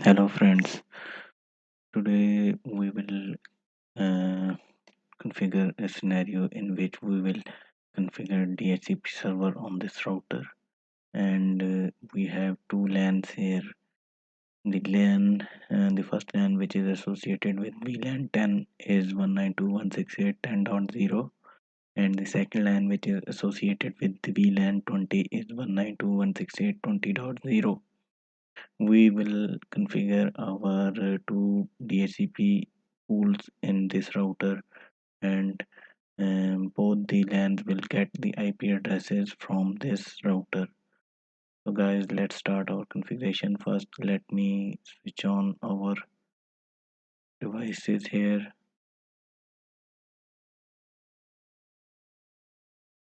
Hello friends, today we will uh, configure a scenario in which we will configure DHCP server on this router, and we have two LANs here. The LAN, the first LAN which is associated with VLAN 10 is 192.168.10.0, and the second LAN which is associated with the VLAN 20 is 192.168.20.0. We will configure our two DHCP pools in this router, and both the LANs will get the IP addresses from this router. So guys, let's start our configuration. First, let me switch on our devices here.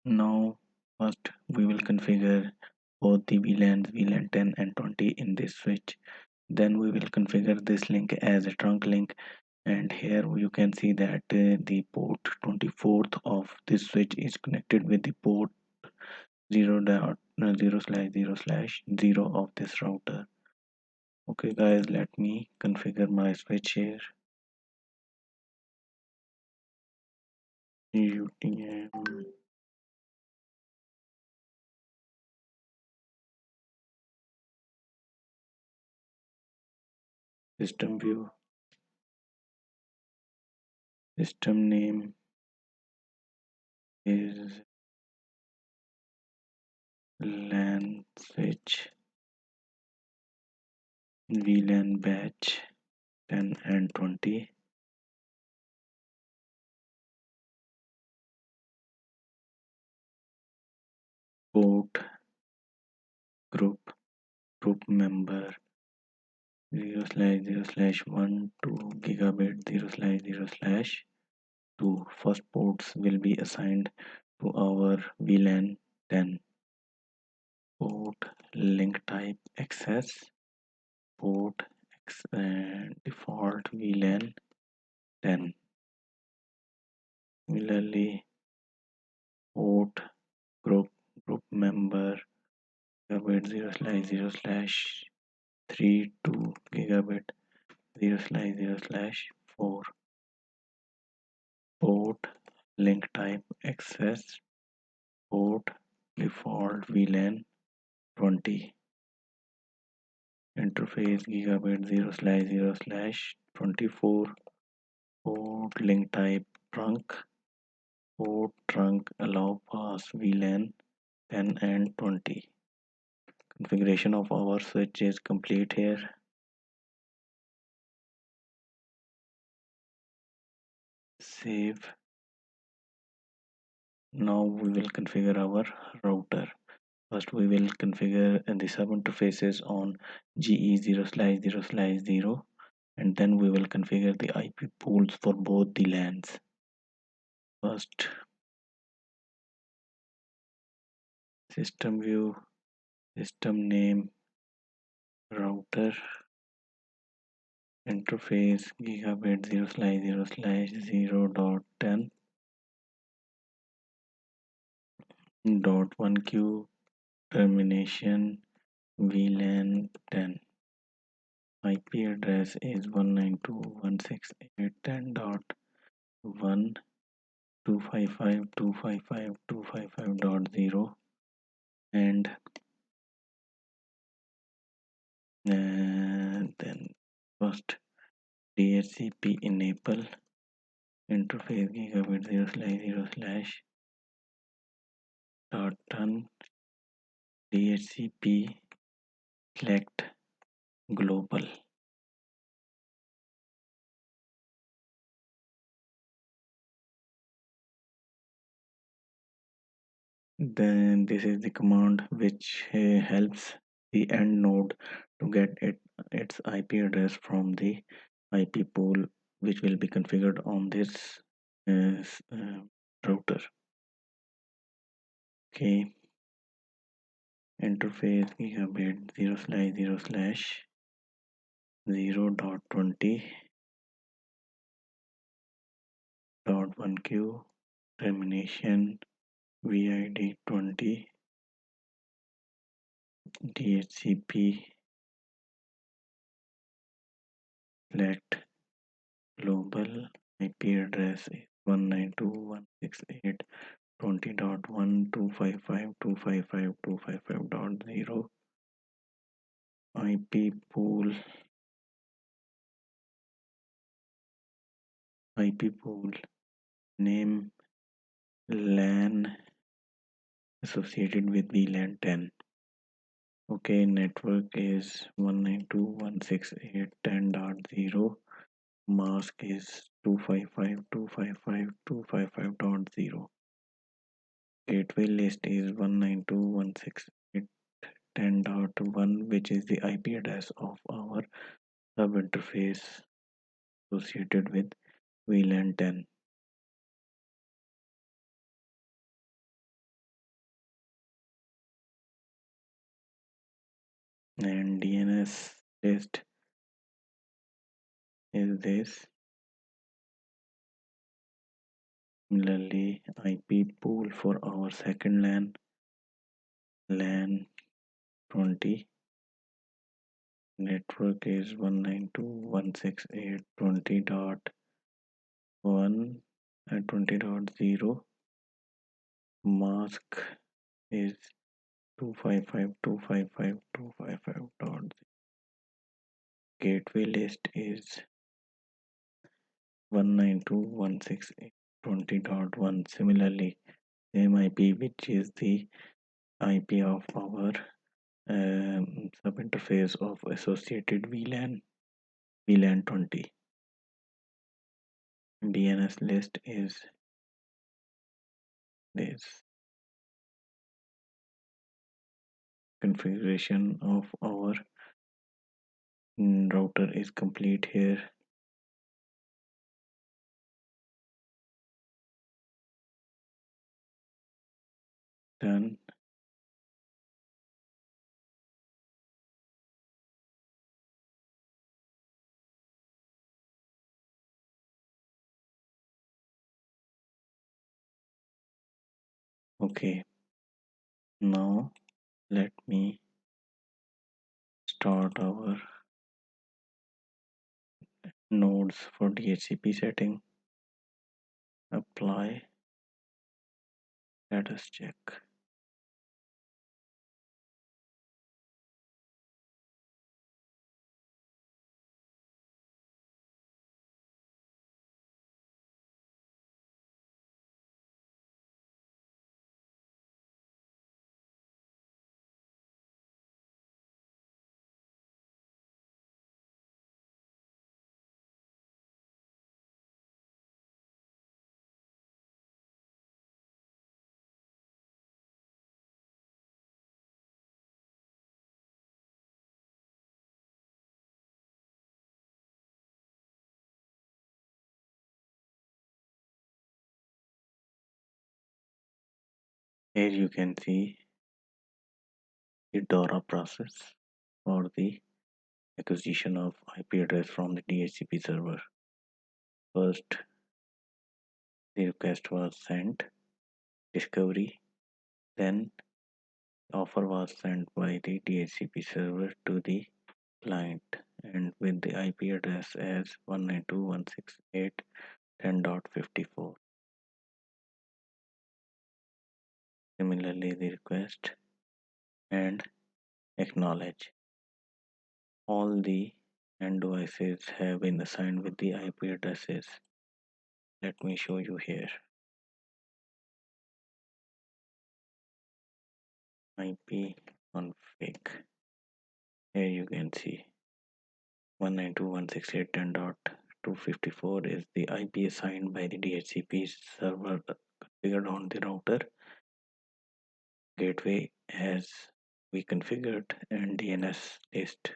Now first we will configure both the VLANs VLAN 10 and 20 in this switch. Then we will configure this link as a trunk link, and here you can see that the port 24th of this switch is connected with the port 0.0/0/0 of this router. Okay guys, let me configure my switch here. UTM system view, system name is LAN switch VLAN batch 10 and 20. Port group member 0/0/1 to gigabit 0/0/2. First ports will be assigned to our VLAN 10. Port link type access, port default VLAN 10. Similarly, port group member gigabit 0/0/3 to gigabit 0/0/4. Port link type access, port default VLAN 20. Interface gigabit 0/0/24. Port link type trunk, port trunk allow pass VLAN 10 and 20. Configuration of our switch is complete here. Save. Now we will configure our router. First we will configure the sub interfaces on GE 0/0/0, and then we will configure the IP pools for both the LANs. First, system view, system name, router, interface gigabit 0/0/0.10.1q, termination VLAN 10. IP address is 192.168.10.1, 255.255.255.0, and then first DHCP enable interface gigabit 0/0/done DHCP select global. Then this is the command which helps the end node to get its IP address from the IP pool which will be configured on this router. Okay, interface gigabit 0/0/0.20.1q, termination VID 20, DHCP Let global IP address is 192.168.20.1255255.255.0. IP pool name LAN associated with VLAN 10. Okay, network is 192.168.10.0. Mask is 255.255.255.0. Gateway list is 192.168.10.1, which is the IP address of our sub interface associated with VLAN 10. And DNS list is this. Similarly, IP pool for our second LAN 20. Network is 192.168.20.1 and 20.0. Mask is 255.255.255. Gateway list is 192.168.20.1. Similarly, same IP, which is the IP of our subinterface of associated VLAN 20. DNS list is this. Configuration of our router is complete here. Done. Okay, now let me start our nodes for DHCP setting. Apply. Let us check. Here you can see the DORA process for the acquisition of IP address from the DHCP server. First, the request was sent, discovery, then offer was sent by the DHCP server to the client and with the IP address as 192.168.10.54. Similarly, the request and acknowledge. All the end devices have been assigned with the IP addresses. Let me show you here. IP config. Here you can see 192.168.10.254 is the IP assigned by the DHCP server configured on the router. Gateway as we configured and DNS list.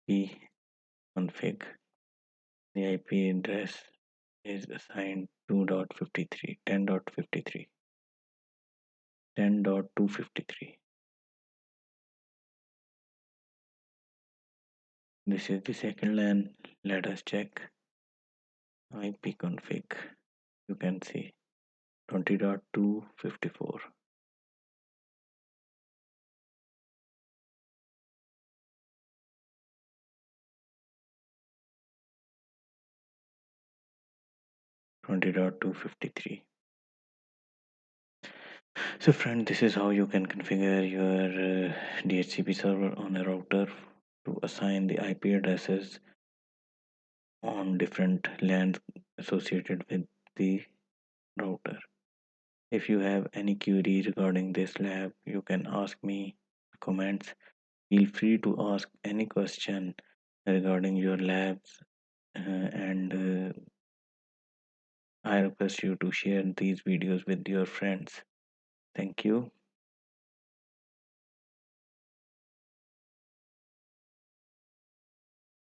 IP config. The IP address is assigned 2.53, 10.53, 10.253. This is the second LAN. Let us check IP config. You can see 20.254. 20.253. So friend, this is how you can configure your DHCP server on a router to assign the IP addresses on different LANs associated with the router. If you have any query regarding this lab, you can ask me in comments. Feel free to ask any question regarding your labs, and I request you to share these videos with your friends. Thank you.